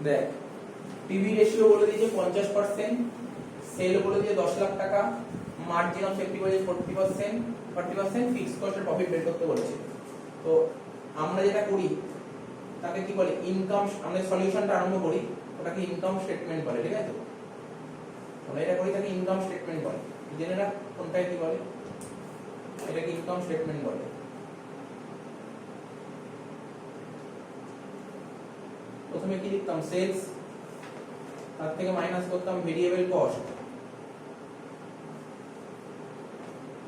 দেখ PV ratio বলে দিয়েছে 50%, সেল বলে দিয়েছে 10 লাখ টাকা, মার্জিন অফ সেফটি বলে 40%, ফিক্সড কস্টের প্রফিট বের করতে বলেছে। তো আমরা যেটা করি তাকে কি বলে ইনকাম, আমরা সলিউশনটা আরম্ভ করি ওটাকে ইনকাম স্টেটমেন্ট বলে, ঠিক আছে? আমরা এটা করি তাকে ইনকাম স্টেটমেন্ট বলে, জেনে রাখ কোনটা কি বলে, এটাকে ইনকাম স্টেটমেন্ট বলে। প্রথমে কি লিখতাম সেলস, তার থেকে মাইনাস করতাম ভেরিয়েবল কস্ট,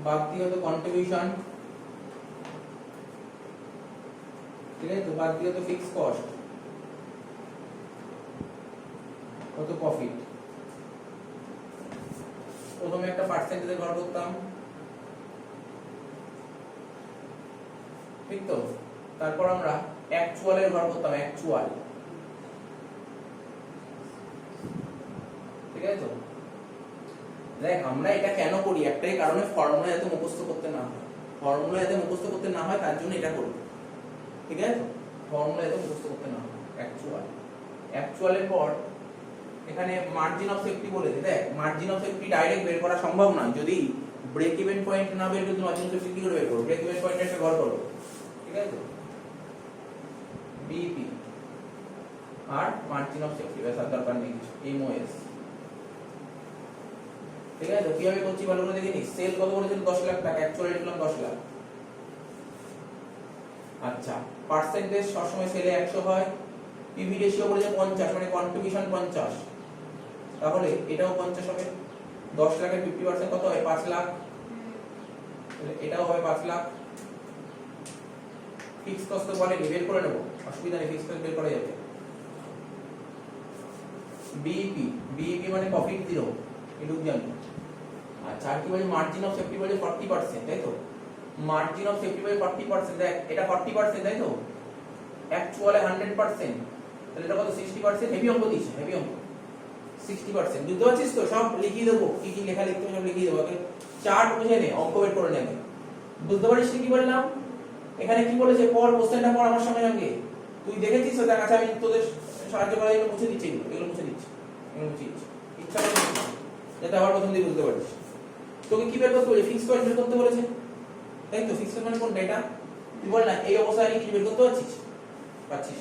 বাদ দিয়ে হতো কন্ট্রিবিউশন, ঠিক আছে? তো বাদ দিয়ে হতো ফিক্সড কস্ট, কত প্রফিট। প্রথমে একটা পার্সেন্টেজে ঘর করতাম, ঠিক তো? তারপর আমরা অ্যাকচুয়ালের ঘর করতাম, অ্যাকচুয়াল, ঠিক আছে? তো দেখ আমরা এটা কেন করি, একটাই কারণে ফর্মুলা যাতে মুখস্থ করতে না হয়, ফর্মুলা যাতে মুখস্থ করতে না হয় তার জন্য এটা করি, ঠিক আছে? ফর্মুলা যাতে মুখস্থ করতে না হয়। অ্যাকচুয়ালের পর এখানে মার্জিন অফ সেফটি বলেছে। দেখ মার্জিন অফ সেফটি ডাইরেক্ট বের করা সম্ভব নয়, যদি ব্রেক ইভেন পয়েন্ট না বের করতে মার্জিন অফ সেফটি কি করে বের করব? ব্রেক ইভেন পয়েন্টে একটা ঘর করব, ঠিক আছে? তো বিপি আর মার্জিন অফ সেফটি ব্যাস, আর দরকার নেই কিছু, এমওএস, ঠিক আছে? তো কিভাবে করছি ভালো করে দেখে নিস। সেল কত বলেছিল? 10 লাখ টাকা, অ্যাকচুয়ালি লিখলাম 10 লাখ। আচ্ছা, পার্সেন্টেজ সবসময় সেলে 100 হয়, পিভি রেশিও বলেছে 50, মানে কন্ট্রিবিউশন 50, তাহলে এটাও 50 হবে। 10 লাখের 50% কত হয়? 5 লাখ, তাহলে এটাও হবে 5 লাখ। ফিক্স কস্ট তো বলে বের করে নেব, অসুবিধা নেই, ফিক্স কস্ট বের করা যাবে। বিইপি মানে প্রফিট জিরো, এটুকু জানি। আচ্ছা, আর কি বলে মার্জিন অফ সেফটি বলে 40%, তাই তো? মার্জিন অফ সেফটি বলে 40%, দেখ এটা 40%, তাই তো? অ্যাকচুয়ালি 100%, তাহলে এটা কত? 60%। হেভি অঙ্ক দিয়েছে, হেভি অঙ্ক, 60%। বুঝতে পারছিস তো? সব লিখিয়ে দেবো, কি কি লেখা লিখতে হবে সব লিখিয়ে দেবো, চার্ট বুঝে নে, অঙ্ক বের করে নেবে। বুঝতে পারিস কি বললাম? এখানে কি বলেছে পর, কোশ্চেনটা পর আমার সঙ্গে সঙ্গে তুই দেখেছিস তো? দেখ, আচ্ছা আমি তোদের সাহায্য করার জন্য মুছে দিচ্ছি, এগুলো মুছে দিচ্ছি, ইচ্ছা করে যাতে আবার প্রথম দিয়ে বুঝতে পারিস। তোকে কি বের করতে বলেছে? ফিক্স কস্ট বের করতে বলেছে, তাই তো? ফিক্স কস্ট মানে কোনটা? এটা তুই বল না, এই অবস্থায় কি বের করতে পারছিস? পারছিস।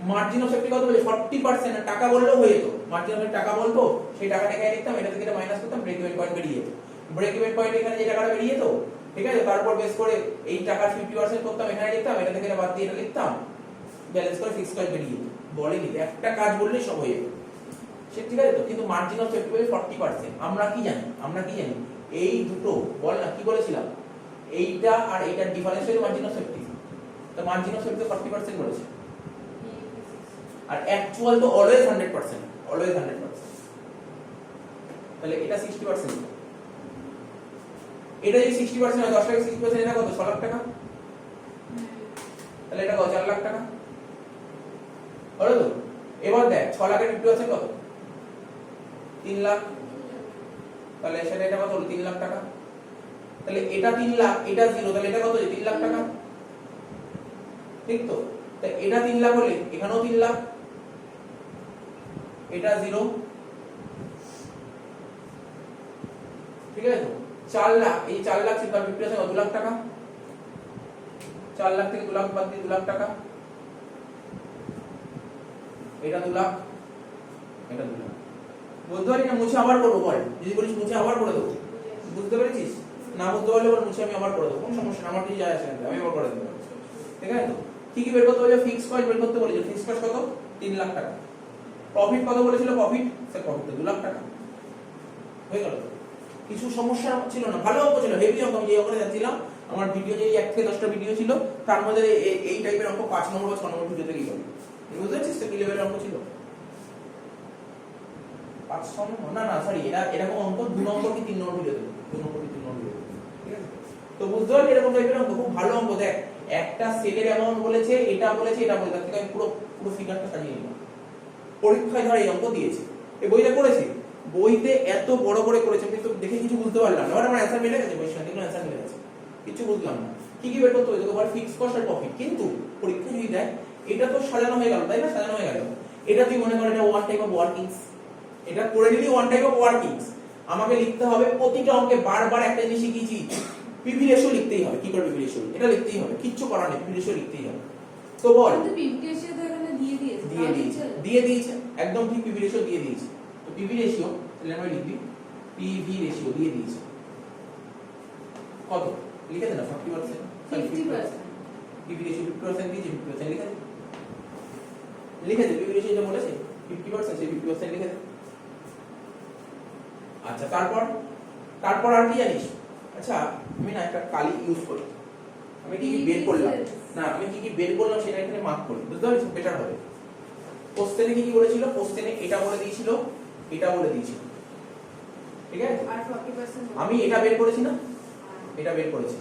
মার্জিন অফ সেফটি কত বলে? 40%। টাকা বললেও হয়ে যেত, মার্জিন অফ টাকা বলতো, সেই টাকাটাকে লিখতাম, এটা থেকে এটা মাইনাস করতাম, ব্রেক ইভেন পয়েন্ট বেরিয়ে যেত। ব্রেক ইভেন পয়েন্ট এখানে যে টাকাটা বেরিয়ে যেত, ঠিক আছে? তারপর বেস করে এই টাকার 50% করতাম, এখানে লিখতাম, এটা থেকে এটা বাদ দিয়ে এটা লিখতাম, ব্যালেন্স করে ফিক্স কস্ট বেরিয়ে যেত। বলেনি, একটা কাজ বললেই সব হয়ে যেত, সে ঠিক আছে তো? কিন্তু মার্জিন অফ সেফটি বলে 40%। আমরা কি জানি? এই দুটো, বল না কি বলেছিলাম, এইটা আর এইটার ডিফারেন্স হলো মার্জিন অফ সেফটি। তো মার্জিন অফ সেফটি 40% বলেছে, আর অ্যাকচুয়াল তো অলওয়েজ 100%, অলওয়েজ 100%। তাহলে এটা 60%, এটা যদি 60% হয়, 10 লাখ 60%, এটা কত? 6 লাখ টাকা। তাহলে এটা কত? 4 লাখ টাকা হলো তো? এবার দেখ 6 লাখের 50% কত? 3 লাখ। তাহলে সেটা এটা কত হলো? 3 লাখ টাকা। তাহলে এটা 3 লাখ, এটা 0, তাহলে এটা কত? 3 লাখ টাকা, ঠিক তো? তাই এটা 3 লাখ হলে এখানেও 3 লাখ, এটা 0, ঠিক আছে তো? 4 লাখ, এই 4 লাখ থেকে 50% 2 লাখ টাকা। 4 লাখ থেকে 2 লাখ বাদ দিয়ে 2 লাখ টাকা, এটা 2 লাখ, এটা 2 লাখ। বুঝতে পারি না? মুছে আবার করবো, বল যদি বলিস মুছে আবার করে দেবো, বুঝতে পেরেছিস? না বুঝতে পারলে বল মুছে আমি আবার করে দেবো, কোনো সমস্যা না, আমার কিছু যায় আসে না, আমি আবার করে দেবো, ঠিক আছে তো? কি কি বের করতে বলেছে? ফিক্স কস্ট বের করতে বলেছে। ফিক্স কস্ট কত? 3 লাখ টাকা। প্রফিট কত বলেছিল? প্রফিট 2 লাখ টাকা। হয়ে গেল? কিছু সমস্যা ছিল না, ভালো অঙ্ক ছিল, হেভি অঙ্ক। আমি যে অঙ্কে যাচ্ছিলাম, আমার ভিডিও যে 1 থেকে 10টা ভিডিও ছিল, তার মধ্যে এই টাইপের অঙ্ক 5 নম্বর বা 6 নম্বর ভিডিওতে কি করবি? বুঝতে পারছিস তো কি লেভেলের অঙ্ক ছিল? 5 নম্বর না, সরি, এরকম অঙ্ক 2 নম্বর কি 3 নম্বর ভিডিওতে, 2 নম্বর কি 3 নম্বর ভিডিওতে, ঠিক আছে? তো বুঝতে পারলি এরকম টাইপের অঙ্ক খুব ভালো অঙ্ক। দেখ একটা সেলের অ্যামাউন্ট বলেছে, এটা বলেছে, এটা বলেছে, তার থেকে আমি পুরো ফিগারটা সাজিয়ে নিলাম। পরীক্ষায় ধর এই অঙ্ক দিয়েছে, এই বইটা করেছে, বইতে এত বড় করে করেছে, কিন্তু দেখে কিছু বুঝতে পারলাম না। আমার অ্যানসার মিলে গেছে, বইয়ের সাথে অ্যানসার মিলে গেছে, কিছু বুঝলাম না। কি কি বের করতে হবে? তোকে বল ফিক্স কস্ট আর প্রফিট। কিন্তু পরীক্ষা যদি দেয়, এটা তো সাজানো হয়ে গেল, তাই না? সাজানো হয়ে গেল। এটা তুই মনে কর এটা ওয়ান টাইপ অফ ওয়ার্কিংস, এটা করে নিলি ওয়ান টাইপ অফ ওয়ার্কিংস। আমাকে লিখতে হবে প্রতিটা অঙ্কে বারবার একটা জিনিস শিখিয়েছি, পিভি রেশিও লিখতেই হবে। কি করে পিভি রেশিও? এটা লিখতেই হবে, কিচ্ছু করার নেই, পিভি রেশিও লিখতেই হবে। তো বল, কিন্তু পিভি রেশিও তো এখানে দিয়ে দিয়েছে একদম ঠিক, পিভি রেশিও দিয়ে দিয়েছে। তো পিভি রেশিও তাহলে আমরা লিখবি পিভি রেশিও দিয়ে দিয়েছে কত, লিখে দে না 40%, 50%। পিভি রেশিও 50% দিয়েছে, 50% লিখে দে, লিখে দে। পিভি রেশিও যেটা বলেছে 50%, সেই 50% লিখে দে। আচ্ছা তারপর আর কি জানিস? আচ্ছা আমি না একটা কালি ইউজ করি, আমি কি কি বের করলাম না, আমি কি কি বের করলাম সেটা এখানে মার্ক করি, বুঝতে পারছিস? বেটার হবে। কোশ্চেনে কি কি বলেছিল? কোশ্চেনে এটা বলে দিয়েছিল, এটা বলে দিয়েছিল, ঠিক আছে? আর 40% আমি এটা বের করেছি না, এটা বের করেছি,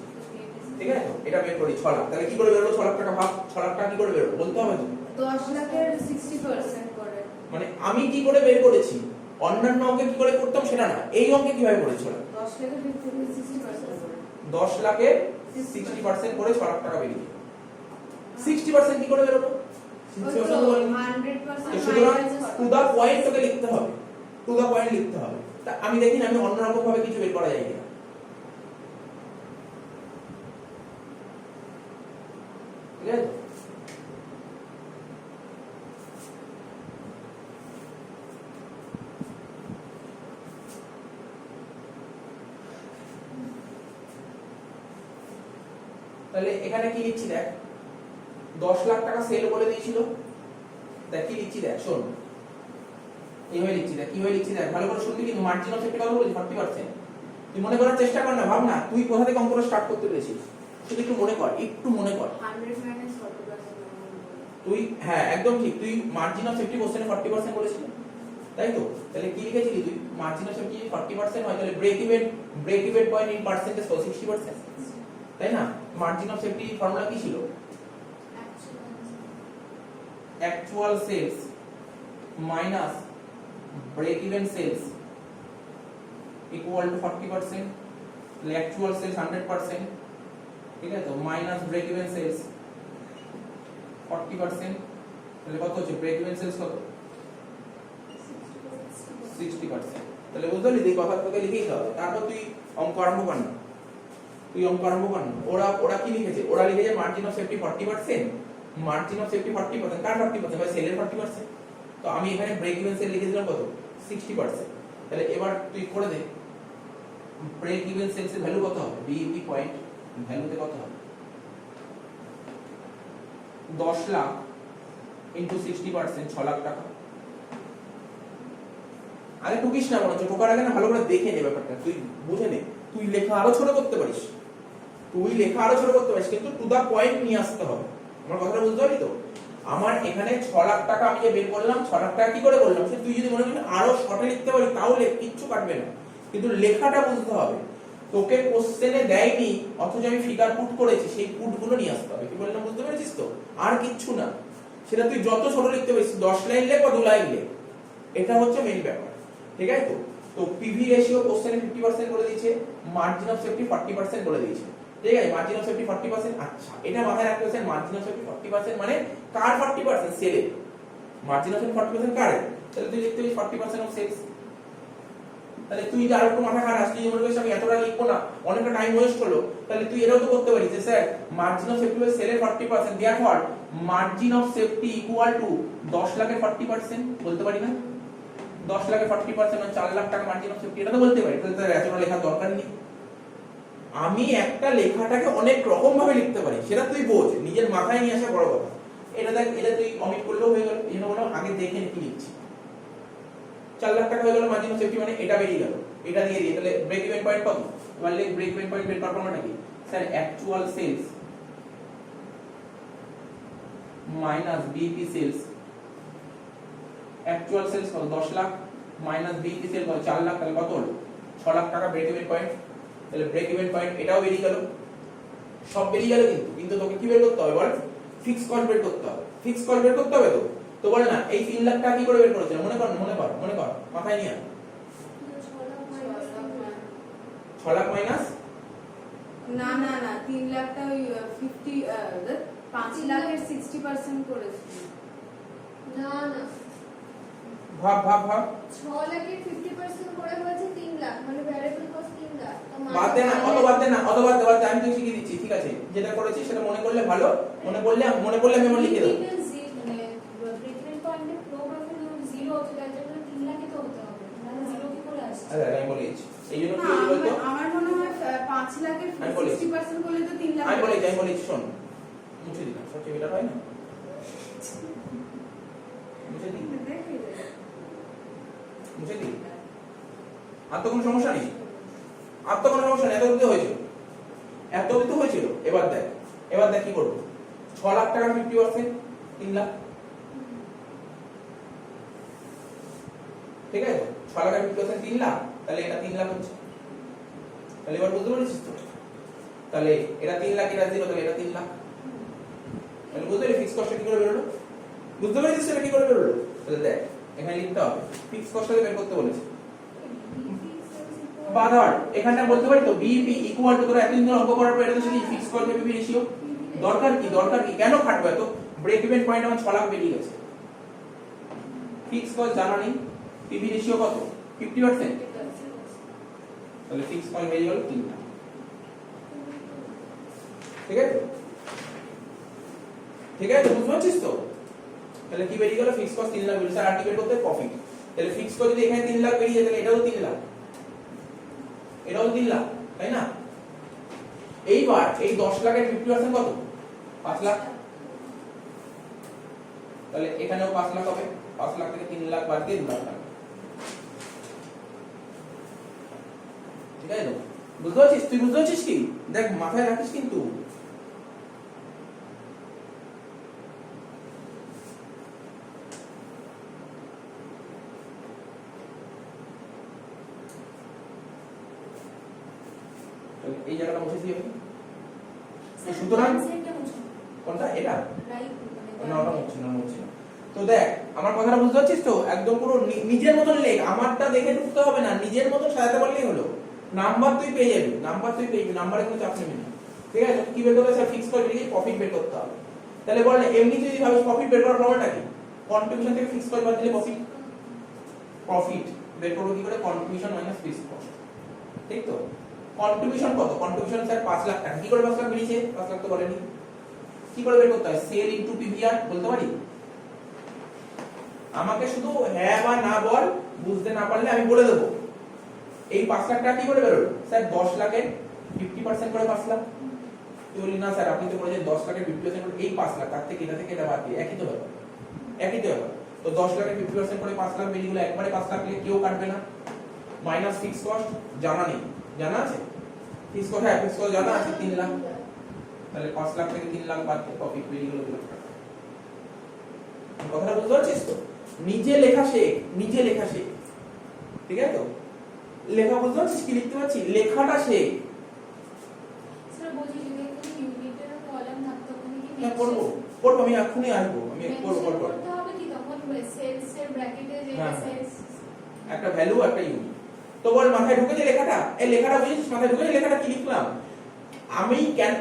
ঠিক আছে? এটা বের করি 6 লাখ। তাহলে কি করে বেরোলো 6 লাখ টাকা? ভাব 6 লাখ টাকা কি করে বেরোলো বলতে হবে তো। 10 লাখের 60% করে। মানে আমি কি করে বের করেছি, অন্যান্য অঙ্কে কি করে করতাম সেটা না, এই অঙ্কে কিভাবে করেছিল? 10 লাখের 60% করে। 10 লাখে 60% করে 6 লাখ টাকা বেরিয়ে। 60% কি করে বেরোলো? 60% তো বলেনি। 100% সুতরাং টু দা পয়েন্ট তোকে লিখতে হবে, টু দা পয়েন্ট লিখতে হবে। তা আমি দেখি না আমি অন্যরকম ভাবে কিছু বের করা যায় কিনা, ঠিক আছে? তাহলে এখানে কি লিখছি দেখ, 10 লাখ টাকা সেল বলে দিয়েছিল, দেখ কি লিখছি দেখ, শোন এইভাবে লিখছি দেখ, কিভাবে লিখছি দেখ, ভালো করে শুনবি কিন্তু মার্জিন অফ সেফটি কত বলেছি? 40%। তুই মনে করার চেষ্টা কর না, ভাব না তুই কোথা থেকে অঙ্কটা স্টার্ট করতে পেরেছিস, শুধু একটু মনে কর, একটু মনে কর। 100 - 40%। তুই হ্যাঁ একদম ঠিক, তুই মার্জিন অফ সেফটি কোশ্চেনে 40% বলেছিস, তাই তো? তাহলে কি লিখেছিলি তুই? মার্জিন অফ সেফটি 40% হয় তাহলে break even point in percentage কত? 60%, তাই না? মার্জিন অফ সেফটি ফর্মুলা কি ছিল? Actual sales minus break even sales equal to 40%। তাহলে অ্যাকচুয়াল সেলস 100%, ঠিক আছে তো, মাইনাস ব্রেক ইভেন সেলস 40%, তাহলে কত হচ্ছে? ব্রেক ইভেন সেলস কত? 60%। তাহলে বুঝতে পারলি, এই কথা তোকে লিখেই হবে। তারপর তুই অঙ্ক আরম্ভ কর না, ওরা কি লিখেছে? ওরা লিখেছে margin of safety 40%, margin of safety 40%, কার 40%? ভাই সেলের 40%। তো আমি এখানে ব্রেক ইভেন সেল লিখে দিলাম কত? 60%। তাহলে এবার তুই করে দে, ব্রেক ইভেন সেলস এর ভ্যালু কত হবে? বিইপি পয়েন্ট ভ্যালুতে কত হবে? 10 লাখ ইনটু 60%, 6 লাখ টাকা। আরে টুকিস না, মনে হচ্ছে টোকার আগে না ভালো করে দেখে নে ব্যাপারটা, তুই বুঝে নে। তুই লেখা আরো ছোট করতে পারিস, কিন্তু টু দা পয়েন্ট নিয়ে আসতে হবে। আমার কথাটা বুঝতে পারলি তো? আমার এখানে 6 লাখ টাকা আমি যে বের করলাম, 6 লাখ টাকা কি করে করলাম সে তুই যদি মনে করিস আরো শর্টে লিখতে পারি তাহলে কিচ্ছু কাটবে না, কিন্তু লেখাটা বুঝতে হবে। তোকে কোশ্চেনে দেয়নি অথচ আমি ফিগার পুট করেছি, সেই পুট গুলো নিয়ে আসতে হবে। কি বললাম বুঝতে পেরেছিস তো? আর কিচ্ছু না, সেটা তুই যত ছোট লিখতে পারিস, 10 লাইন লেখ বা 2 লাইন লেখ, এটা হচ্ছে মেইন ব্যাপার, ঠিক আছে তো? তো পিভি রেশিও কোশ্চেনে 50% বলে দিয়েছে, মার্জিন অফ সেফটি 40% বলে দিয়েছে, ঠিক আছে? Margin of safety 40%। আচ্ছা এটা মাথায় রাখতে হবে, মার্জিন অফ সেফটি 40% মানে কার 40%? সেলের। মার্জিন অফ সেফটি 40% কার? তাহলে তুই লিখতে পারিস 40% অফ সেলস। তাহলে তুই যে আরেকটু মাথা খারাপ, তুই মনে করিস আমি এতটা লিখবো না, অনেকটা টাইম ওয়েস্ট হলো, তাহলে তুই এটাও তো করতে পারিস যে sir margin of safety by সেলের 40%, therefore margin of safety equal to 10 লাখের 40%, বলতে পারি না? 10 লাখের 40% মানে 4 লাখ টাকা মার্জিন অফ সেফটি, এটা তো বলতে পারি। তাহলে এতটা লেখার দরকার নেই। আমি একটা লেখাটাকে অনেক রকম ভাবে লিখতে পারি, সেটা তুই বোঝ, নিজের মাথায় নিয়ে আসা বড় কথা। এটা দেখ, এটা তুই অমিট করলেও হয়ে গেল, এই জন্য বললাম আগে দেখে কি লিখছি। 4 লাখ টাকা হয়ে গেল মার্জিন অফ সেফটি, মানে এটা বেরিয়ে গেল, এটা দিয়ে দিয়ে তাহলে ব্রেক ইভেন পয়েন্ট কত? এবার লিখ ব্রেক ইভেন পয়েন্ট বের করার নাকি sir actual sales minus BEP sales. Actual sales কত? 10 লাখ মাইনাস বিইপি সেল কত? 4 লাখ, তাহলে কত হলো? 6 লাখ টাকা ব্রেক ইভেন পয়েন্ট। তাহলে ব্রেক ইভেন পয়েন্ট এটাও বেরিয়ে গেল, সব বেরিয়ে গেল। কিন্তু তোকে কি বের করতে হবে বল? ফিক্স কস্ট বের করতে হবে। ফিক্স কস্ট বের করতে হবে তো বল না এই 3 লাখ টাকা কি করে বের করেছিল? মনে কর মাথায় নিয়ে। 6 লাখ মাইনাস না 3 লাখটা ওই 5 লাখের 60% করেছিল। না ভাব ভাব ভাব 6 লাখের 50% করে হয়েছে 3 লাখ মানে ভ্যারিয়েবল কস্ট 3 লাখ বাদ দে না অত বাদ দে না অত বাদ দে আমি তোকে শিখিয়ে দিচ্ছি ঠিক আছে যেটা করেছিস সেটা মনে করলে ভালো মনে করলে আমি আমার লিখে দেব মানে ব্রেকইভেন পয়েন্টে ফ্লো প্রফিট 0 হতে যায় তাহলে 3 লাখই তো হতে হবে মানে 0 কি করে আসছে আরে আমি বলেছি এই জন্য কি বলতো আমার মনে হয় 5 লাখের 60% করলে তো 3 লাখ আমি বলেছি শোন মুছে দিলাম সবচেয়ে বেটার হয় না মুছে দিই মুছে দিই আর তো কোনো সমস্যা নেই এত অবধি হয়েছিল এবার দেখ কি করবো 6 লাখ টাকা 50% 3 লাখ ঠিক আছে 6 লাখ 50% 3 লাখ তাহলে এটা 3 লাখ হচ্ছে তাহলে এবার বুঝতে পারছিস তো তাহলে এটা 3 লাখ এটা 0 তাহলে এটা 3 লাখ তাহলে বুঝতে পারছিস ফিক্স কস্ট কি করে বেরোলো বুঝতে পারছিস এটা কি করে বেরোলো তাহলে দেখ এখানে লিখতে হবে ফিক্স কস্টকে বের করতে বলেছে বাধার এখানটা বলতে পারি তো বিইপি ইকুয়াল টু তোরা এতদিন অঙ্ক করার পর এটা তো শিখি ফিক্স কস্ট পিভি রেশিও দরকার কি কেন খাটবে তো ব্রেক ইভেন পয়েন্ট আমার 6 লাখ বেরিয়ে গেছে ফিক্স কস্ট জানা নেই পিভি রেশিও কত 50% তাহলে ফিক্স কস্ট বেরিয়ে গেল 3 লাখ ঠিক আছে বুঝতে পারছিস তো তাহলে কি বেরিয়ে গেল ফিক্স কস্ট 3 লাখ বেরিয়ে স্যার আর্টিকেল করতে প্রফিট তাহলে ফিক্স কস্ট যদি এখানে 3 লাখ বেরিয়ে যায় তাহলে এটাও 3 লাখ এটাও 3 লাখ তাই না এইবার এই 10 লাখের 50% কত 5 লাখ তাহলে এখানেও 5 লাখ হবে 5 লাখ থেকে 3 লাখ বাদ দিয়ে 2 লাখ ঠিক আছে তো বুঝতে পারছিস তুই বুঝতে পারছিস কি দেখ মাথায় রাখিস কিন্তু এই জায়গাটা মুছে দিই সুতরাং কোনটা এটা না ওটা মুছে না তো দেখ আমার কথাটা বুঝতে পারছিস তো একদম পুরো নিজের মতন লেখ আমারটা দেখে ঢুকতে হবে না নিজের মতন সাজাতে পারলেই হলো নাম্বার তুই পেয়ে যাবি নাম্বারে কোনো চাপ নেবে না ঠিক আছে কি বের করতে স্যার ফিক্স করে দিয়ে প্রফিট বের করতে হবে তাহলে বল এমনি যদি ভাবিস প্রফিট বের করার ফর্মুলাটা কি কন্ট্রিবিউশন থেকে ফিক্স করে বাদ দিলে প্রফিট বের করব কি করে কন্ট্রিবিউশন মাইনাস ফিক্স কস্ট ঠিক তো কন্ট্রিবিউশন কত কন্ট্রিবিউশন স্যার 5 লাখ টাকা কি করে 5 লাখ বেরিয়েছে 5 লাখ তো বলেনি কি করে বের করতে হয় সেল ইনটু পিভিআর বলতে পারি আমাকে শুধু হ্যাঁ বা না বল বুঝতে না পারলে আমি বলে দেব এই 5 লাখ টাকা কি করে বের হলো স্যার 10 লাখের 50% করে 5 লাখ তুই বলি না স্যার আপনি তো বলেছেন 10 লাখের 50% করে এই 5 লাখ তার থেকে এটা বাদ দিয়ে একই তো ব্যাপার তো 10 লাখের 50% করে 5 লাখ বেরিয়ে গেল একবারে 5 লাখ কেউ কাটবে না মাইনাস ফিক্স কস্ট জানা নেই জানা আছে ফিক্স কস্ট জানা আছে 3 লাখ তাহলে 5 লাখ থেকে 3 লাখ বাদ দিয়ে প্রফিট বেরিয়ে গেল 2 লাখ টাকা কথাটা বুঝতে পারছিস তো নিজে লেখা শেখ ঠিক আছে তো লেখা বুঝতে পারছিস কি লিখতে পারছিস লেখাটা শেখ স্যার বলছি যদি কোনো ইউনিটের কলাম থাকতো ওখানে কি হ্যাঁ করব আমি এখনই আসবো আমি করব করতে হবে কি তখন সেলস এর ব্র্যাকেটে যে সেলস একটা ভ্যালু একটা ইউনিট তো বল মাথায় ঢুকেছে লেখাটা এই লেখাটা বুঝিস মাথায় ঢুকেছে লেখাটা কি লিখলাম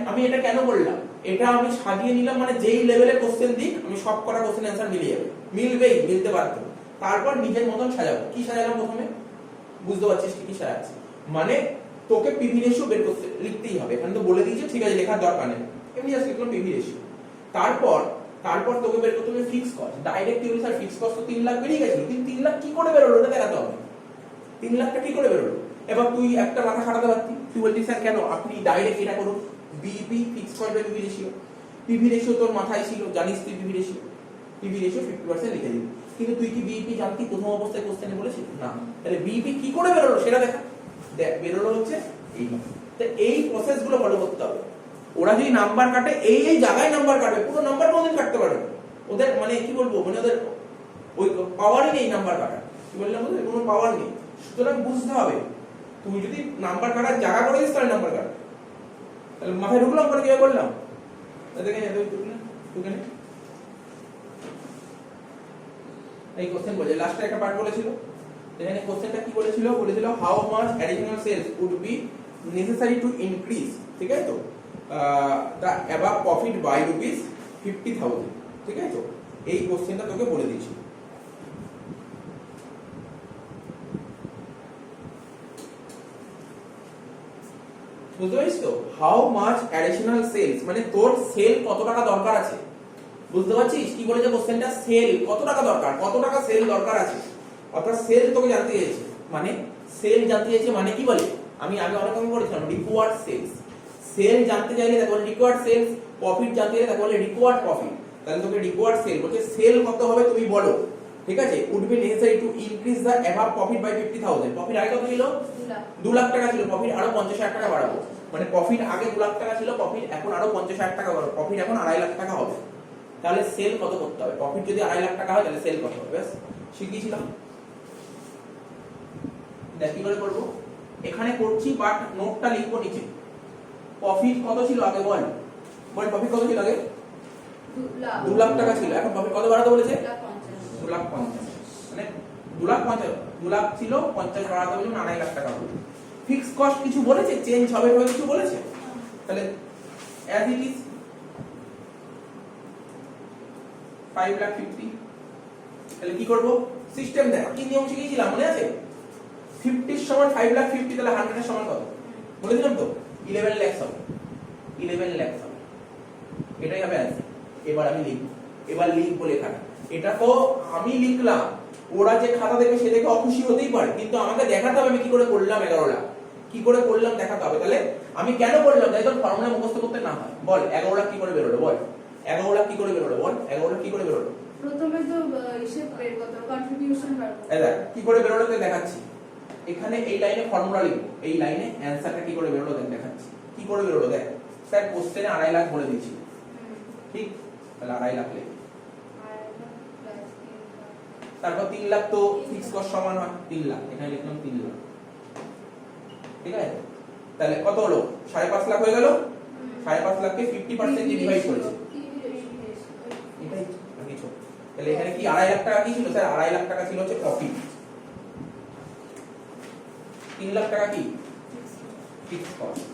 আমি এটা কেন বললাম এটা আমি সাজিয়ে নিলাম মানে যেই লেভেলে কোশ্চেন দিক আমি সব কটা কোশ্চেন অ্যানসার মিলিয়ে যাবে মিলতে পারতো তারপর নিজের মতন সাজাবো কি সাজালাম প্রথমে বুঝতে পারছিস কি সাজাচ্ছি মানে তোকে পিভি রেশিও বের করতে লিখতেই হবে এখানে তো বলে দিয়েছে ঠিক আছে লেখার দরকার নেই এমনি জাস্ট লিখলাম পিভি রেশিও তারপর তোকে বের করতে হবে ফিক্স কস্ট ডাইরেক্ট ইউনিট আর ফিক্স কস্ট তো 3 লাখ বেরিয়ে গেছিল কিন্তু 3 লাখ কি করে বেরোলো এটা দেখাতে হবে 3 লাখটা কি করে বেরোলো এবার তুই একটা মাথা খাটাতে পারতি তুই বলছিস স্যার কেন আপনি ডাইরেক্ট এটা করুন BEP fix cost by PV ratio তোর মাথায় ছিল জানিস তুই পিভি রেশিও 50% লিখে দিবি কিন্তু তুই কি বিইপি জানতি প্রথম অবস্থায় কোশ্চেনে বলেছিস না তাহলে বিইপি কি করে বেরোলো সেটা দেখা দেখ বেরোলো হচ্ছে এই প্রসেসগুলো ফলো করতে হবে ওরা যদি নাম্বার কাটে এই জায়গায় নাম্বার কাটবে পুরো নাম্বার কোনদিন কাটতে পারবে ওদের মানে কি বলবো মানে ওদের ওই পাওয়ারই নেই নাম্বার কাটার কি বললাম ওদের কোনো পাওয়ার নেই সুতরাং বুঝতে হবে তুমি যদি নাম্বার কাটার জায়গা করে দিস তাহলে নাম্বার কাট তাহলে মাথায় ঢুকলাম করে কিভাবে করলাম দেখে ঢুকে নে এই কোশ্চেন বলে লাস্টে একটা পার্ট বলেছিল এখানে কোশ্চেনটা কি বলেছিল how much additional sales would be necessary to increase ঠিক আছে তো দ্য অ্যাবাভ প্রফিট বাই ₹50,000 ঠিক আছে তো এই কোশ্চেনটা তোকে বলে দিয়েছি বুঝতে পারছিস তো? হাউ মাচ অ্যাডিশনাল সেলস, মানে তোর সেল কত টাকা দরকার আছে, বুঝতে পারছিস কি বলেছে কোশ্চেনটা? সেল কত টাকা দরকার, কত টাকা সেল দরকার আছে, অর্থাৎ সেল তোকে জানতে চেয়েছে, মানে সেল জানতে চেয়েছে মানে কি বলে, আমি আগে অনেক রকম বলেছিলাম রিকোয়ার্ড সেলস। সেল জানতে চাইলে তাকে বলে রিকোয়ার্ড সেলস, প্রফিট জানতে চাইলে তাকে বলে রিকোয়ার্ড প্রফিট। তাহলে তোকে রিকোয়ার্ড সেল বলছে, সেল কত হবে তুমি বলো, ঠিক আছে? Would be necessary to increase the above profit by 50,000। Profit আগে কত ছিল? 2 লাখ টাকা ছিল, প্রফিট আরো 50,000 টাকা বাড়াবো, মানে প্রফিট আগে 2 লাখ টাকা ছিল, প্রফিট এখন আরো 50,000 টাকা বাড়াবো, প্রফিট এখন 2.5 লাখ টাকা হবে। তাহলে সেল কত করতে হবে? প্রফিট যদি 2.5 লাখ টাকা হয় তাহলে সেল কত হবে? ব্যাস শিখিয়েছিলাম। দেখ কি করে করব, এখানে করছি বাট নোটটা লিখবো নিচে। প্রফিট কত ছিল আগে বল, বল প্রফিট কত ছিল আগে? 2 লাখ টাকা ছিল, এখন প্রফিট কত বাড়াতে বলেছে? 2 লাখ 50, মানে 2 লাখ 50, 2 লাখ ছিল 50 বাড়াতে বলেছে, 2.5 লাখ টাকা হবে। ফিক্সড কস্ট কিছু বলেছে, চেঞ্জ হবে হবে কিছু বলেছে? তাহলে অ্যাজ ইট ইজ 5,50,000। তাহলে কি করব? সিস্টেম দেখ, কি নিয়ম শিখিয়েছিলাম মনে আছে? 50 সমান 5,50,000, তাহলে 100 এর সমান কত বলেছিলাম তো? 11 লাখ হবে, 11 লাখ হবে, এটাই হবে आंसर। এবার আমি লিখব, এবার লিখব লেখাটা, এটা তো আমি লিখলাম, ওরা যে খাতা দেবে সে দেখে অখুশি হতেই পারে, কিন্তু আমাকে দেখাতে হবে আমি কি করে করলাম 11 লাখ, কি করে করলাম দেখাতে হবে। তাহলে আমি কেন করলাম, তাই তোর ফর্মুলা মুখস্থ করতে না হয়। বল 11 লাখ কি করে বের হলো, বল 11 লাখ কি করে বের হলো, বল 11 লাখ কি করে বের হলো? প্রথমে তো হিসাব বের করতে হবে, কন্ট্রিবিউশন বার করতে হবে। এই দেখ কি করে বের হলো তোকে দেখাচ্ছি। এখানে এই লাইনে ফর্মুলা লিখব, এই লাইনে অ্যানসারটা কি করে বের হলো দেখাচ্ছি। কি করে বের হলো দেখ, স্যার কোশ্চেনে 2.5 লাখ বলে দিয়েছি, ঠিক? তাহলে 2.5 লাখ লিখ, তারপর 3 লাখ তো ফিক্স কস্ট সমান হয় 3 লাখ, এখানে লিখলাম 3 লাখ, ঠিক আছে? তাহলে কত হলো? 5.5 লাখ হয়ে গেল। 5.5 লাখকে 50% দিয়ে ডিভাইড করেছে, এটাই কিছু। তাহলে এখানে কি 2.5 লাখ টাকা কি ছিল স্যার? 2.5 লাখ টাকা ছিল হচ্ছে প্রফিট, 3 লাখ টাকা কি ফিক্সড কস্ট,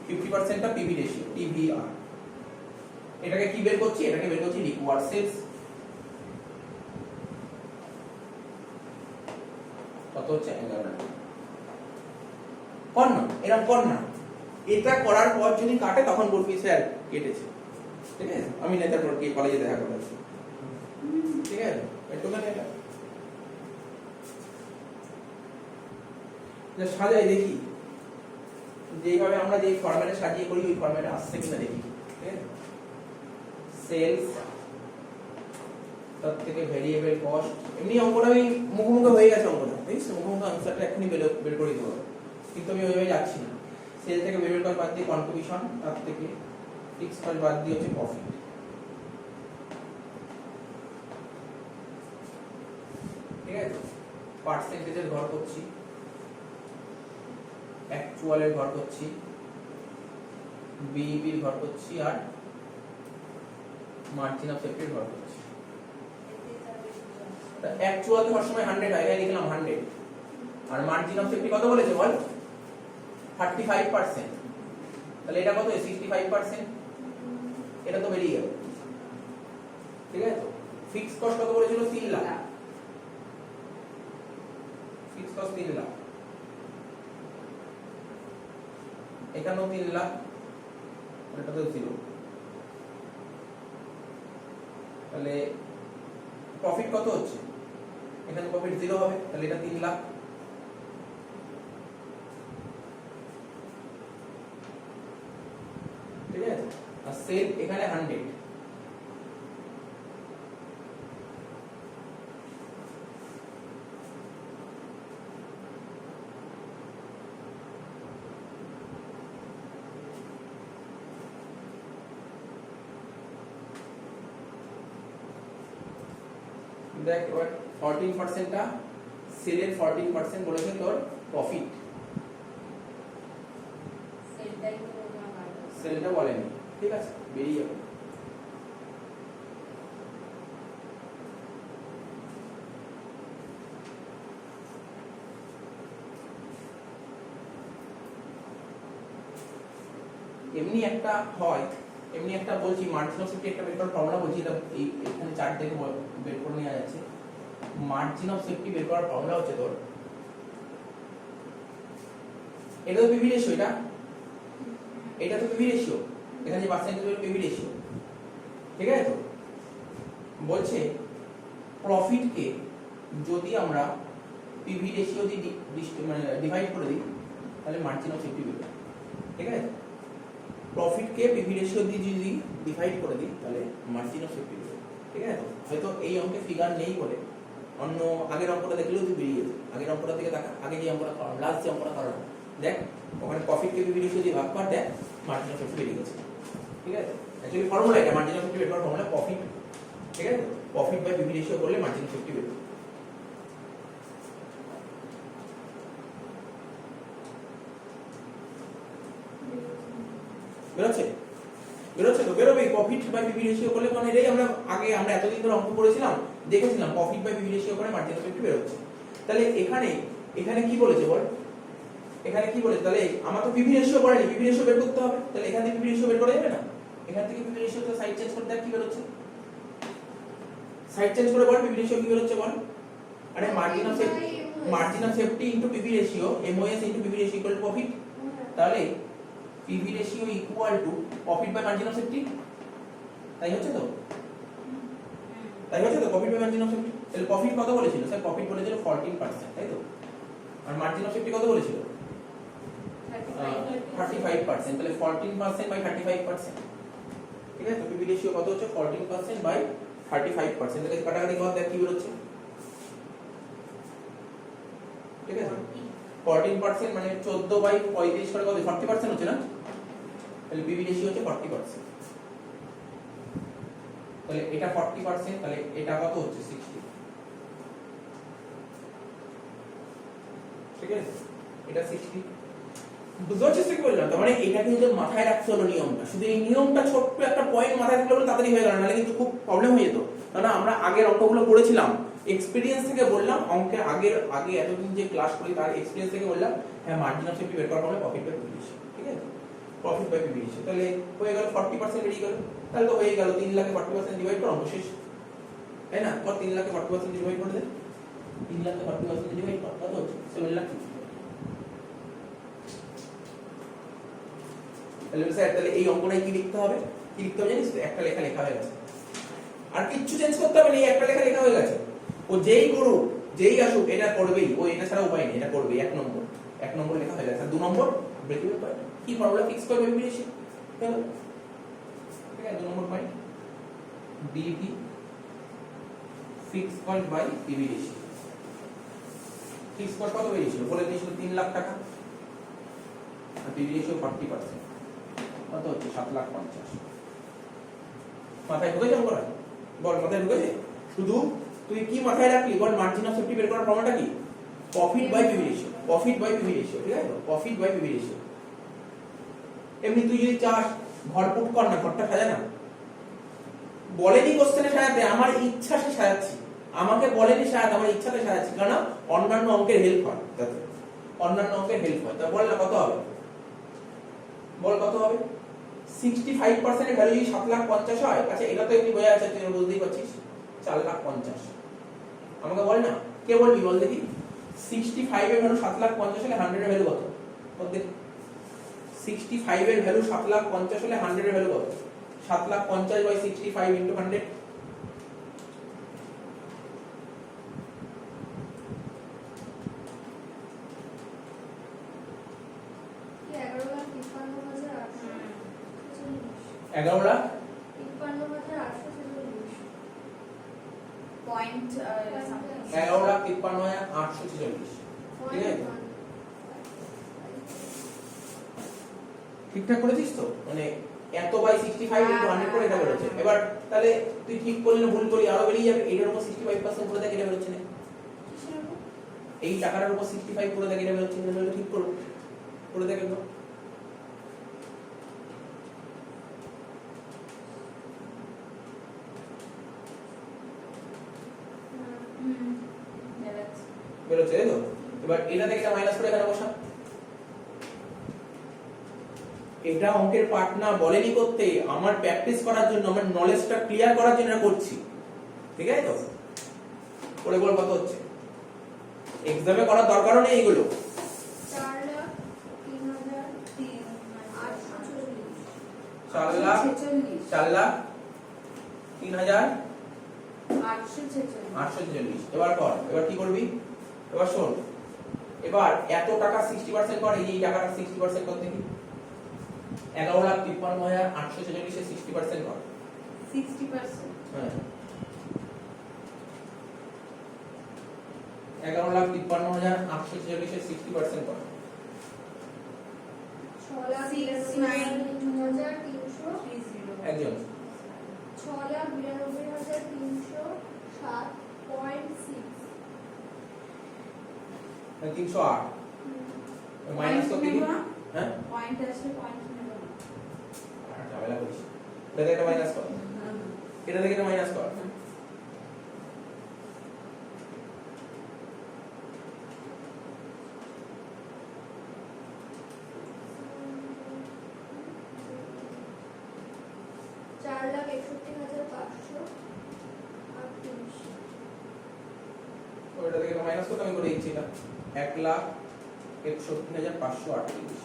50% টা পিভি রেশিও, টিভিআর। এটাকে কি বের করছি? এটাকে বের করছি রিকোয়ার্ড সেলস। কত হচ্ছে? 11 লাখ। কর না, এরকম কর না, এটা করার পর যদি কাটে তখন বলবি স্যার কেটেছে, ঠিক আছে? আমি না তারপর কি কলেজে দেখা করব, ঠিক আছে? একটু না এটা যে সাজাই দেখি, যেইভাবে আমরা যেই ফরম্যাটে সাজিয়ে করি ওই ফরম্যাটে আসছে কিনা দেখি, ঠিক আছে? সেলস, তার থেকে ভেরিয়েবল কস্ট, এমনি অঙ্কটা আমি মুখোমুখি হয়ে গেছে, অঙ্কটা বুঝছিস? মুখোমুখি আনসারটা এখনই বের করে দেবো, কিন্তু আমি ওইভাবে যাচ্ছি না। সেল থেকে ভেরিয়েবল কস্ট বাদ দিয়ে কন্ট্রিবিউশন, তার থেকে ফিক্সড কস্ট বাদ দিয়ে হচ্ছে প্রফিট, ঠিক আছে? পার্সেন্টেজের ঘর করছি, অ্যাকচুয়ালের ঘর করছি, বিইপির ঘর করছি, আর মার্জিন অফ সেফটির ঘর করছি। অ্যাকচুয়াল তো সবসময় 100 হয়, এখানে লিখলাম 100, আর মার্জিন অফ সেফটি কত বলেছে বল? 35%। তাহলে এটা কত? 65%। এটা তো বেরিয়ে গেল, ঠিক আছে? তো ফিক্সড কস্ট কত বলেছিল? 3 লাখ। ফিক্সড কস্ট 3 লাখ, এখানেও 3 লাখ, এটা তো 0। তাহলে প্রফিট কত হচ্ছে? এখানে প্রফিট 0 হবে, তাহলে এটা 3 লাখ, ঠিক আছে? আর সেল এখানে 100, দেখ এবার 14% টা সেলের 14% বলেছে তোর প্রফিট, সেলটা বলেনি, ঠিক আছে? বেরিয়ে যাবে। এমনি একটা হয়, এমনি একটা বলছি মার্জিন অফ সেফটি একটা বের করার ফর্মুলা বলছি, এটা এই এখানে চার্ট দেখে বের করে নেওয়া যাচ্ছে। মার্জিন অফ সেফটি বের করার ফর্মুলা হচ্ছে তোর, এটা তো পিভি রেশিও, এটা এটা তো পিভি রেশিও, এখানে যে পার্সেন্টেজ হলো পিভি রেশিও, ঠিক আছে? তো বলছে প্রফিট কে যদি আমরা পিভি রেশিও দিয়ে মানে ডিভাইড করে দিই তাহলে মার্জিন অফ সেফটি বেরোবে, ঠিক আছে? প্রফিট কে পিভি রেশিও দিয়ে যদি ডিভাইড করে দিই তাহলে মার্জিন অফ সেফটি বেরোবে, ঠিক আছে? তো হয়তো এই অঙ্কে ফিগার নেই বলে অন্য আগের অঙ্কটা দেখলেও তুই বেরিয়ে যেত। আগের অঙ্কটা থেকে দেখা, আগে যে অঙ্কটা করাম, লাস্ট যে অঙ্কটা করাম, দেখ ওখানে প্রফিট কে পিভি রেশিও দিয়ে ভাগ কর, দেখ মার্জিন অফ সেফটি বেরিয়ে গেছে, ঠিক আছে? অ্যাকচুয়ালি ফর্মুলা এটা, মার্জিন অফ সেফটি বের করার ফর্মুলা প্রফিট, ঠিক আছে? প্রফিট বাই পিভি রেশিও করলে মার্জিন অফ সেফটি বেরোবে। বেরোচ্ছে বেরোচ্ছে তো বেরোবে। প্রফিট বাই পিভি রেশিও করলে মানে এটাই আমরা আগে আমরা এতদিন ধরে অঙ্ক করেছিলাম, দেখেছিলাম প্রফিট বাই পিভি রেশিও করে মার্জিন অফ সেফটি বেরোচ্ছে। তাহলে এখানে এখানে কি বলেছে বল, এখানে কি বলেছে? তাহলে আমার তো পিভি রেশিও পড়েনি, পিভি রেশিও বের করতে হবে। তাহলে এখান থেকে পিভি রেশিও বের করা যাবে না? এখান থেকে পিভি রেশিও তো সাইড চেঞ্জ করে দেখ কি বেরোচ্ছে, সাইড চেঞ্জ করে বল পিভি রেশিও কি বেরোচ্ছে বল। আরে margin of safety into PV ratio, MOS into PV ratio equal to profit. তাহলে PV ratio equal to profit by margin of safety, তাই হচ্ছে তো? তাই হচ্ছে তো, profit by margin of safety. তাহলে প্রফিট কত বলেছিল স্যার? প্রফিট বলেছিল 14%, তাই তো? আর মার্জিন অফ সেফটি কত বলেছিল? 35%। তাহলে 14% বাই 35%, ঠিক আছে? তো পিভি রেশিও কত হচ্ছে? 14% বাই 35%। তাহলে কাটাকাটি কত দেখ কি বেরোচ্ছে, ঠিক আছে? 14% মানে 14 বাই 35 করে কত? 40% হচ্ছে না? তাহলে পিভি রেশিও হচ্ছে 40%। তাহলে এটা 40%, তাহলে এটা কত হচ্ছে? 60, ঠিক আছে? এটা 60 বুঝতে পারছিস কি বললাম? তার মানে এটা কিন্তু মাথায় রাখতে হলো নিয়মটা। শুধু এই নিয়মটা ছোট্ট একটা পয়েন্ট মাথায় রাখলে বলে তাড়াতাড়ি হয়ে গেল, নাহলে কিন্তু খুব প্রবলেম হয়ে যেত। কারণ আমরা আগের অঙ্কগুলো করেছিলাম, এক্সপেরিয়েন্স থেকে বললাম, অঙ্কের আগে এতদিন যে ক্লাস করি তার এক্সপেরিয়েন্স থেকে বললাম, হ্যাঁ মার্জিন অফ সেফটি বের করার পরে প্রফিট বাই পিভি রেশিও, ঠিক আছে? প্রফিট বাই পিভি রেশিও, তাহলে হয়ে গেল 40% বেরিয়ে গেল। তাহলে তো হয়ে গেল 3 লাখে 40% ডিভাইড কর, অঙ্ক শেষ, তাই না? কত 3 লাখে 40% ডিভাইড করে দে, 3 লাখে 40% ডিভাইড কর, কত হচ্ছে? 7 লাখ। তাহলে স্যার তাহলে এই অঙ্কটাই কি লিখতে হবে? কি লিখতে হবে জানিস? একটা লেখা লেখা হয়ে গেছে, আর কিচ্ছু চেঞ্জ করতে হবে না, এই একটা লেখা লেখা হয়ে গেছে। ও যেই করুক যেই আসুক এটা করবেই, ও এটা ছাড়া উপায় নেই, এটা করবে। এক নম্বর লেখা হয়ে গেছে। আর 2 নম্বর ব্রেক ইভেন পয়েন্ট, কি ফর্মুলা ফিক্স করবে পিভি রেশিও, ঠিক আছে? 2 number point BV fix point by PV ratio. Fix point কত বেরিয়েছিল? বলে দিয়েছিল 3 লাখ টাকা, আর পিভি রেশিও 40%, কত হচ্ছে? 7,50,000। মাথায় ঢুকেছে অঙ্কটা? বল মাথায় ঢুকেছে? শুধু তুই কি মাথায় রাখলি বল? মার্জিন অফ সেফটি বের করার ফর্মুলাটা কি? Profit by PV ratio, profit by PV ratio, ঠিক আছে? Profit by PV ratio. এমনি তুই যদি চাস ঘর পুট কর না, ঘরটা সাজা না, বলেনি কোশ্চেনে সাজাতে, আমার ইচ্ছা সে সাজাচ্ছি, আমাকে বলেনি সাজাতে, আমার ইচ্ছাতে সাজাচ্ছি, কারণ অন্যান্য অঙ্কের হেল্প হয়, যাতে অন্যান্য অঙ্কের হেল্প হয়। তা বল না কত হবে? বল কত হবে? 65% এর ভ্যালু যদি 7,50,000 হয়, আচ্ছা এটা তো এমনি বোঝা যাচ্ছে, তুই বুঝতেই পারছিস, 4,50,000। আমাকে বল না, কে বলবি বল দেখি? 65 এর ভ্যালু 7,50,000 হলে 100 এর ভ্যালু কত? বল দেখি। 65 এর ভ্যালু 7,50,000 হলে 100 এর ভ্যালু কত? 7,50,000 বাই 65 ইনটু 100, কি 11,53,840 11,53,840 পয়েন্ট ঠিক আছে? ঠিকঠাক করেছিস তো? মানে এত বাই 65 ইনটু 100 করে এটা বেরোচ্ছে। এবার তাহলে তুই ঠিক করলি না ভুল করলি আরো বেরিয়ে যাবে। এটার উপর 65% করে দেখ, এটা বেরোচ্ছে না। এই টাকাটার উপর 65 করে দেখ, এটা বেরোচ্ছে না। তাহলে ঠিক করো, করে দেখ একদম। বেরোচ্ছে, তাই তো? এবার এটা থেকে এটা মাইনাস করে এখানে বসা। এটা অঙ্কের পার্ট না, বলেনি করতে, আমার প্র্যাকটিস করার জন্য, আমার নলেজটা ক্লিয়ার করার জন্য এটা করছি, ঠিক আছে তো? করে বল কত হচ্ছে? এক্সামে করার দরকারও নেই এগুলো। 4,03,840 4 লাখ 3,000 846। এবার কর, এবার কি করবি, এবার শোন, এবার এত টাকা 60% কর, এই টাকাটা 60% কর দেখি। 11,53,846 এর 60% কর। 60%। হ্যাঁ 11,53,846 এর 60% কর। 6,69,330 একজন 6,92,307.6 308 মাইনাস কত কি? হ্যাঁ পয়েন্ট আসলে পয়েন্ট নেব না। ঝামেলা করিস, এটা থেকে একটা মাইনাস কর, এটা থেকে একটা মাইনাস কর। ওটা থেকে মাইনাস করতে আমি করে দিচ্ছি, এটা 1,61,538।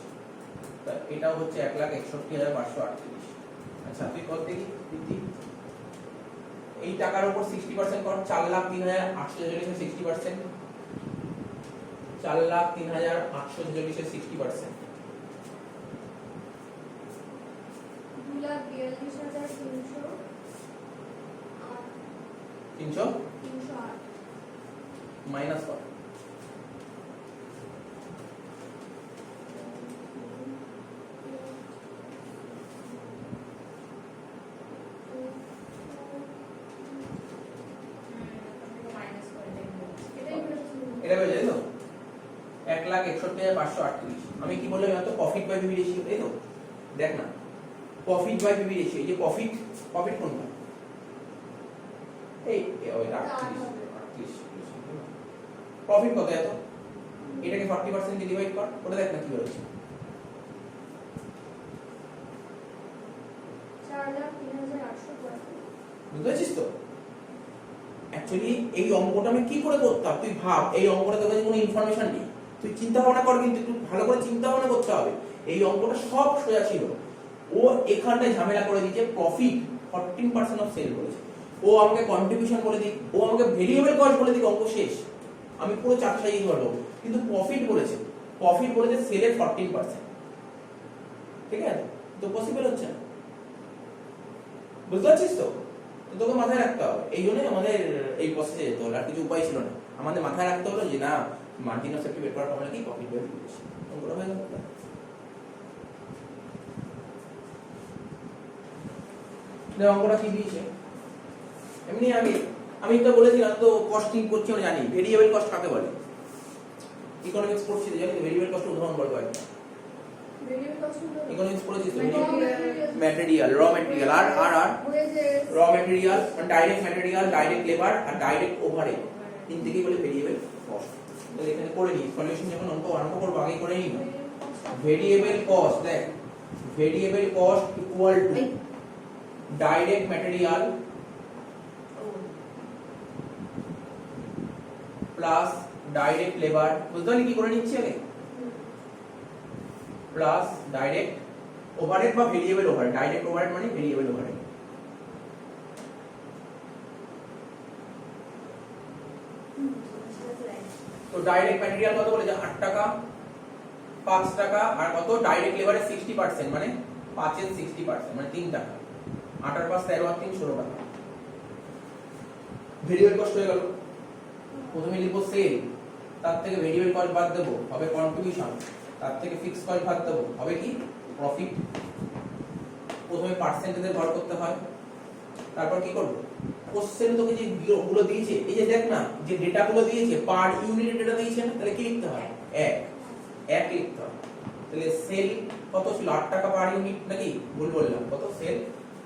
তা এটা হচ্ছে 1,61,538। আচ্ছা তুই কত দেখি দিদি, এই টাকার উপর 60% কর। 4,03,846 এর 60%, 4,03,846 এর 60%, 300 মাইনাস কর। এটা হয়ে যায় তো 1,61,538। আমি কি বললাম, এত প্রফিট বাই পিবি রেশিও, তাই তো? দেখ না, প্রফিট বাই পিবি রেশিও, এই যে প্রফিট কোনটা, এই ওই 38 প্রফিট কত এত, এটাকে 40% দিয়ে ডিভাইড কর, ওটা দেখ না কি হচ্ছে। 4,03,800 বুঝতে পারছিস তো? অ্যাকচুয়ালি এই অঙ্কটা আমি কি করে করতাম তুই ভাব, এই অঙ্কটা তোর কাছে কোনো ইনফরমেশন নেই, তুই চিন্তা ভাবনা কর, কিন্তু একটু ভালো করে চিন্তা ভাবনা করতে হবে। এই অঙ্কটা সব সোজা ছিল, ও এখানটায় ঝামেলা করে দিয়েছে, প্রফিট 14% অফ সেল বলেছে, ও আমাকে কন্ট্রিবিউশন বলে দিক, ও আমাকে ভেরিয়েবল কস্ট বলে দিক, অঙ্ক শেষ, আমি পুরো চাপ সাজিয়ে পারবো। কিন্তু প্রফিট বলেছে সেলের 14%, ঠিক আছে? তো পসিবল হচ্ছে না, বুঝতে পারছিস তো? তোকে মাথায় রাখতে হবে, এই জন্যই আমাদের এই প্রসেসে যেতে হলো, আর কিছু উপায় ছিল না। আমাদের মাথায় রাখতে হলো যে না, মার্জিন অফ সেফটি বের করার ফর্মুলা কি, প্রফিট বাই পিবি রেশিও। অঙ্কটা হয়ে গেল। অঙ্কটা কি দিয়েছে এমনি, আমি তো বলেছিলাম তো, কস্টিং করছি আমরা জানি, ভেরিয়েবল কস্ট কাকে বলে, ইকোনমিক্স পড়ছি তো জানি, ভেরিয়েবল কস্ট উদাহরণ বলবো একটা। ইকোনমিক্স পড়েছিস তো, ম্যাটেরিয়াল, র ম্যাটেরিয়াল, আর raw material, direct material, direct labour আর ডাইরেক্ট ওভারহেড, তিন থেকেই বলে ভেরিয়েবল কস্ট। তাহলে এখানে করে নিই, সলিউশন যখন অঙ্ক আরম্ভ করব আগে করে নিই। ভেরিয়েবল কস্ট, দেখ variable cost equal to direct material plus direct labour, বুঝতে পারলি কি করে নিচ্ছি আগে, প্লাস ডাইরেক্ট ওভারহেড বা ভেরিয়েবল ওভারহেড, ডাইরেক্ট ওভারহেড মানে ভেরিয়েবল ওভারহেড। তো ডাইরেক্ট ম্যাটেরিয়াল কত বলেছে, 8 টাকা, 5 টাকা, আর কত ডাইরেক্ট লেবারের 60% মানে 5 এর 60% মানে 3 টাকা, 8 আর 5 13 আর 3 16 টাকা। ভেরিয়েবল কস্ট হয়ে গেল। প্রথমে লিখব সেল, তার থেকে ভেরিয়েবল কস্ট বাদ দেব, হবে কন্ট্রিবিউশন, তার থেকে ফিক্সড কস্ট বাদ দেব, হবে কি প্রফিট। প্রথমে পার্সেন্টেজে ভর করতে হয়, তারপর কি করব, কোশ্চেন তোকে যে গুলো দিয়েছে, এই যে দেখ না, যে ডেটা গুলো দিয়েছে পার ইউনিট ডেটা দিয়েছে না, তাহলে কি লিখতে হয়, এক লিখতে হয়। তাহলে সেল কত ছিল, 8 টাকা পার ইউনিট, নাকি ভুল বললাম, কত সেল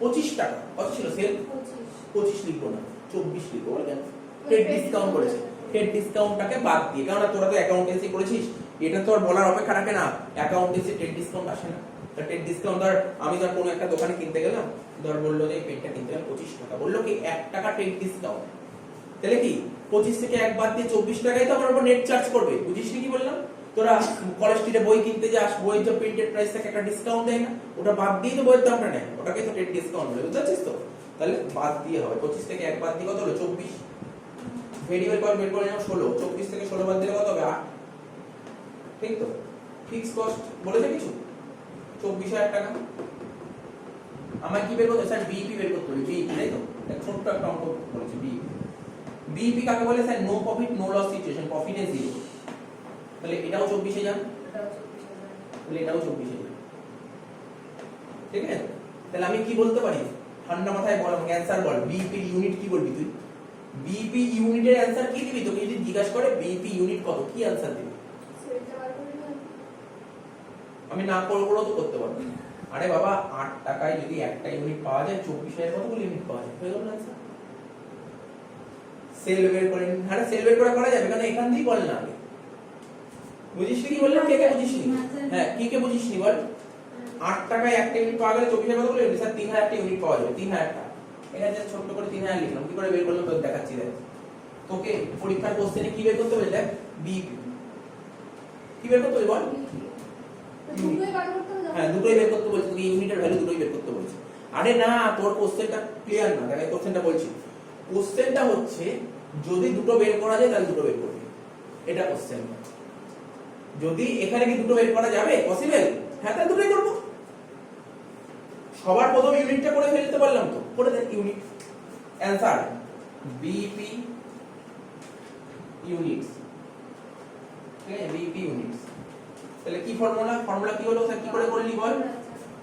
25 টাকা, কত ছিল সেল 25 লিখবো না 24 লিখবো, বলে কেন, ট্রেড ডিসকাউন্ট করেছে, ট্রেড ডিসকাউন্টটাকে বাদ দিয়ে, কারণ তোরা তো অ্যাকাউন্টেন্সি করেছিস, এটা তো আর বলার অপেক্ষা রাখে না, অ্যাকাউন্টেন্সি ট্রেড ডিসকাউন্ট আসে না। ট্রেড ডিসকাউন্ট ধর, আমি ধর কোনো একটা দোকানে কিনতে গেলাম, ধর বললো যে এই পেনটা কিনতে গেলাম 25 টাকা, বললো কি 1 টাকা ট্রেড ডিসকাউন্ট, তাহলে কি 25 থেকে 1 বাদ দিয়ে 24 টাকাই তো আমার উপর নেট চার্জ করবে, বুঝিস কি বললাম? তোরা কলেজ স্ট্রিটে বই কিনতে যাস, বইয়ের যে প্রিন্টেড প্রাইস থেকে একটা ডিসকাউন্ট দেয় না, ওটা বাদ দিয়ে তো বইয়ের দামটা নেয়, ওটাকে তো টেট ডিসকাউন্ট বলে, বুঝতে পারছিস তো? তাহলে বাদ দিয়ে হবে 25 থেকে 1 বাদ দিয়ে কত হলো 24। ভেরিয়েবল কস্ট বের করে নাও 16, 24 থেকে 16 বাদ দিলে কত হবে 8। ঠিক তো? ফিক্স কস্ট বলেছে কিছু 24,000 টাকা। আমার কি বের করতে স্যার? বিইপি বের করতে হবে, বিইপি তাই তো? এক ছোট্ট একটা অঙ্ক বলেছে বিইপি। বিইপি কাকে বলে sir? No profit no loss situation, profit is 0। তাহলে এটাও 24,000, তাহলে এটাও 24,000। ঠিক আছে? তাহলে আমি কি বলতে পারি? ঠান্ডা মাথায় বল, আমাকে অ্যানসার বল। বিইপি ইউনিট কি বলবি তুই? বিইপি ইউনিটের অ্যানসার কি দিবি? তোকে যদি জিজ্ঞাসা করে বিইপি ইউনিট কত, কি অ্যানসার দিবি? আমি না করবো তো করতে পারবো। আরে বাবা 8 টাকায় যদি একটা ইউনিট পাওয়া যায়, 24,000 কতগুলো ইউনিট পাওয়া যায়? হয়ে গেল অ্যানসার। সেল বের করে নিন। আরে সেল বের করা যাবে কারণ এখান থেকেই বল না আগে। বুঝিস কি বললাম? কে কে বুঝিস নি? হ্যাঁ, কি কে বুঝিস নি বল? 8 টাকায় একটা ইউনিট পাওয়া গেলে 24,000 কতগুলো ইউনিট? স্যার 3,000 টা ইউনিট পাওয়া যাবে, 3,000 টা। এখানে যে ছোট করে 3,000 লিখলাম, কি করে বের করলাম তোকে দেখাচ্ছি দেখ। তোকে পরীক্ষার কোশ্চেনে কি বের করতে হবে দেখ, বিইপি কি বের করতে হবে বল? দুটোই বার করতে হবে। হ্যাঁ, দুটোই বের করতে বলছে, তোকে ইউনিটের ভ্যালু দুটোই বের করতে বলছে। আরে না, তোর কোশ্চেনটা ক্লিয়ার না, দেখ কোশ্চেনটা বলছি। কোশ্চেনটা হচ্ছে যদি দুটো বের করা যায় তাহলে দুটো বের করবি, এটা কোশ্চেন। যদি এখানে কি দুটো বের করা যাবে পসিবল? হ্যাঁ, তাহলে দুটোই করব। সবার প্রথম ইউনিটটা করে ফেলতে পারলাম তো, করে দেন ইউনিট। Answer BEP units. ঠিক আছে, বিইপি ইউনিটস। তাহলে কি ফর্মুলা? ফর্মুলা কি হলো স্যার? কি করে করলি বল?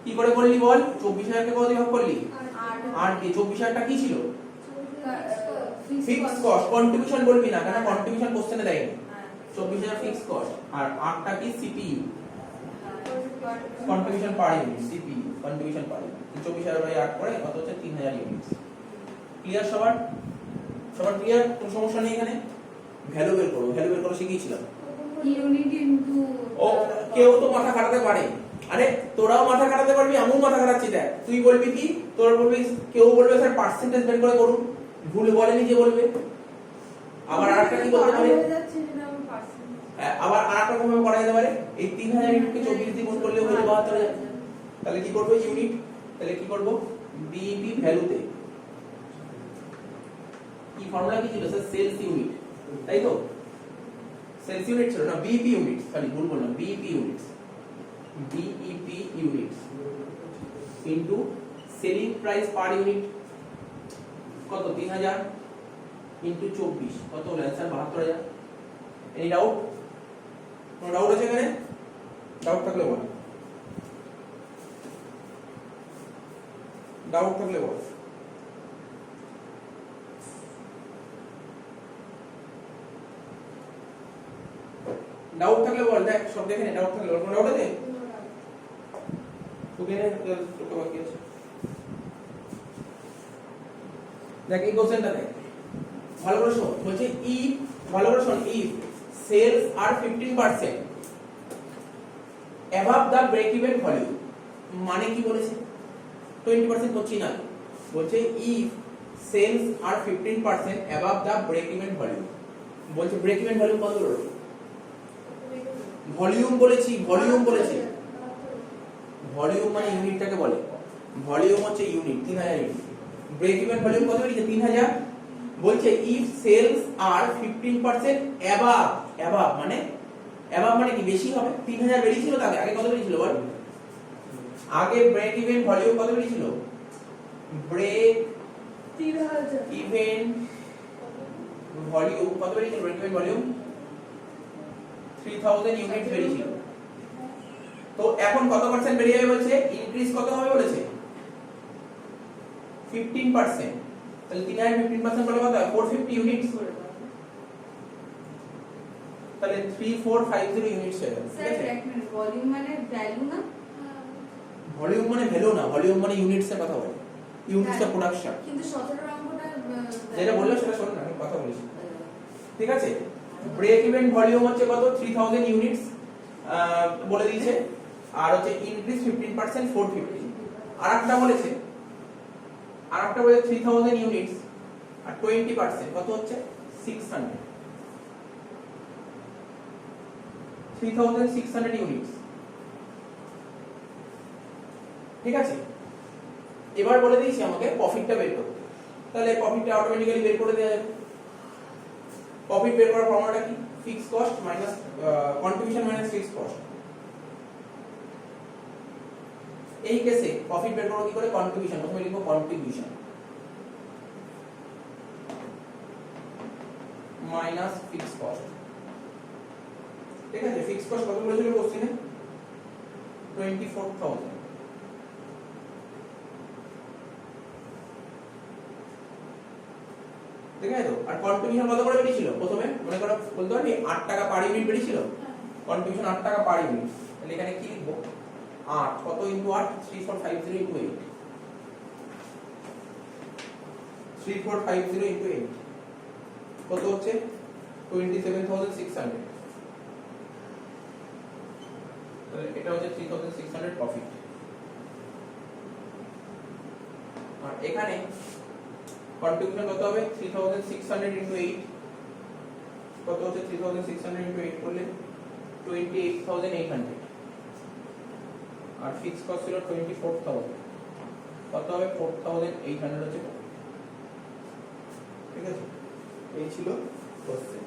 কি করে করলি বল? 24,000 কে কত দিয়ে ভাগ করলি? 8 দিয়ে। 24,000 টা কি ছিল? Fix cost. কন্ট্রিবিউশন বলবি না, কারণ কন্ট্রিবিউশন কোশ্চেনে দেয়নি। 24,000 ফিক্স কস্ট আর 8 টা কি? CPU, contribution per unit, CPU contribution per unit. 24,000 by 8 করে কত হচ্ছে? 3,000 ইউনিটস। ক্লিয়ার সবার? সবার ক্লিয়ার? কোনো সমস্যা নেই এখানে? ভ্যালু বের করব, ভ্যালু বের করা শিখিয়েছিলাম। ইউনিট ইনটু ও কেউ তো মাথা খাটাতে পারে। আরে তোরাও মাথা খাটাতে পারবি, আমিও মাথা খাটাচ্ছি দেখ। তুই বলবি কি? তোর বলবি, কেউ বলবে স্যার পার্সেন্টেজ বের করে করুন, ভুল বলেনি যে বলবে। আবার আরেকটা কি বলতে পারে? আবার আরেকটা ভাবে করা যেতে পারে, এই 3,000 ইউনিটকে 24 দিয়ে গুণ করলে হয়ে 72,000। তাহলে কি করব? ইউনিট। তাহলে কি করব? বিইপি ভ্যালুতে কি ফর্মুলা কি ছিল স্যার? সেলস ইউনিট, তাই তো? সেলস ইউনিট ছিল না, বিইপি ইউনিট, সরি ভুল বললাম, BEP units. BEP units into selling price per unit কত? 3,000 ইনটু 24 কত হলো? অ্যানসার 72,000। Any doubt? কোনো ডাউট আছে এখানে? ডাউট থাকলে বল, ডাউট থাকলে বল। ডাউট থাকলে বল, দেখ সব দেখে নে, ডাউট থাকলে বল। কোনো ডাউট আছে? তোকে নে, তোকে বাকি আছে। দেখ এই কোশ্চেনটা দেখ, ভালো করে শোন। বলছে ইফ, ভালো করে শোন, if sales are 15% above the break even value, মানে কি বলেছে? 20% করছি না, বলছে if sales are 15% above the break even value। বলছে ব্রেক ইভেন ভ্যালু কত হলো? ভলিউম বলেছি, ভলিউম বলেছি। ভলিউম মানে ইউনিটটাকে বলে, ভলিউম হচ্ছে unit, 3,000 unit. Break even volume কত বেরিয়েছে? 3,000। বলছে if sales are 15% above, above মানে, অ্যাবাভ মানে কি? বেশি হবে। 3,000 বেরিয়েছিল তো, আগে কত বেরিয়েছিল বল? আগে ব্রেক ইভেন ভলিউম কত বেরিয়েছিল? ব্রেক 3,000 ইভেন ভলিউম কত বেরিয়েছিল? ব্রেক ইভেন ভলিউম 3,000 ইউনিট বেরিয়েছিল। তো এখন কত পার্সেন্ট বেরিয়ে যাবে বলছে? ইনক্রিজ কত হবে বলেছে? 15%। তাহলে 3,000 15% করলে কত হয়? 450 ইউনিটস। তাহলে 3450 ইউনিটস হয়ে গেল। স্যার এক মিনিট, ভলিউম মানে ভ্যালু না? ভলিউম মানে ভ্যালু না, ভলিউম মানে ইউনিটস এর কথা বলে, ইউনিটস অফ প্রোডাকশন। কিন্তু 17 অঙ্কটা যেটা বললাম সেটা শোন না, আমি কথা বলছি। ঠিক আছে, ব্রেক ইভেন ভলিউম হচ্ছে কত? 3000 ইউনিটস বলে দিয়েছে, আর হচ্ছে ইনক্রিজ 15% 450। আরেকটা বলেছে, আরেকটা বলে 3000 ইউনিটস আর 20% কত হচ্ছে? 600। 3600 ইউনিটস। ঠিক আছে, এবার বলে দিয়েছি আমাকে প্রফিটটা বের করতে, তাহলে প্রফিটটা অটোমেটিক্যালি বের করে দেওয়া যাবে। প্রফিট বের করার ফর্মুলাটা কি? Fixed cost minus contribution minus fixed cost. এই কেসে প্রফিট বের করব কি করে? কন্ট্রিবিউশন, প্রথমে লিখব কন্ট্রিবিউশন মাইনাস ফিক্সড কস্ট। ঠিক আছে, ফিক্সড কস্ট কত বলেছিল কোশ্চেনে? 24,000। ঠিক আছে তো, আর কন্ট্রিবিউশন কত করে বেরিয়েছিল? প্রথমে মনে করো বলতে পারবি 8 টাকা পার ইউনিট বেরিয়েছিল, কন্ট্রিবিউশন 8 টাকা পার ইউনিট। তাহলে এখানে কি লিখব? 8 কত ইনটু 8? 3450 ইনটু 8, 3450 ইনটু 8 কত হচ্ছে? 27,600। তাহলে এটা হচ্ছে 3600 প্রফিট। আর এখানে কন্ট্রিবিউশন কত হবে? 3600 ইনটু 8 কত হচ্ছে? 3600 ইনটু 8 করলে 28,800। আর ফিক্সড কস্ট ছিল 24,000, কত হবে? 4,800 হচ্ছে। ঠিক আছে, এই ছিল কোশ্চেন।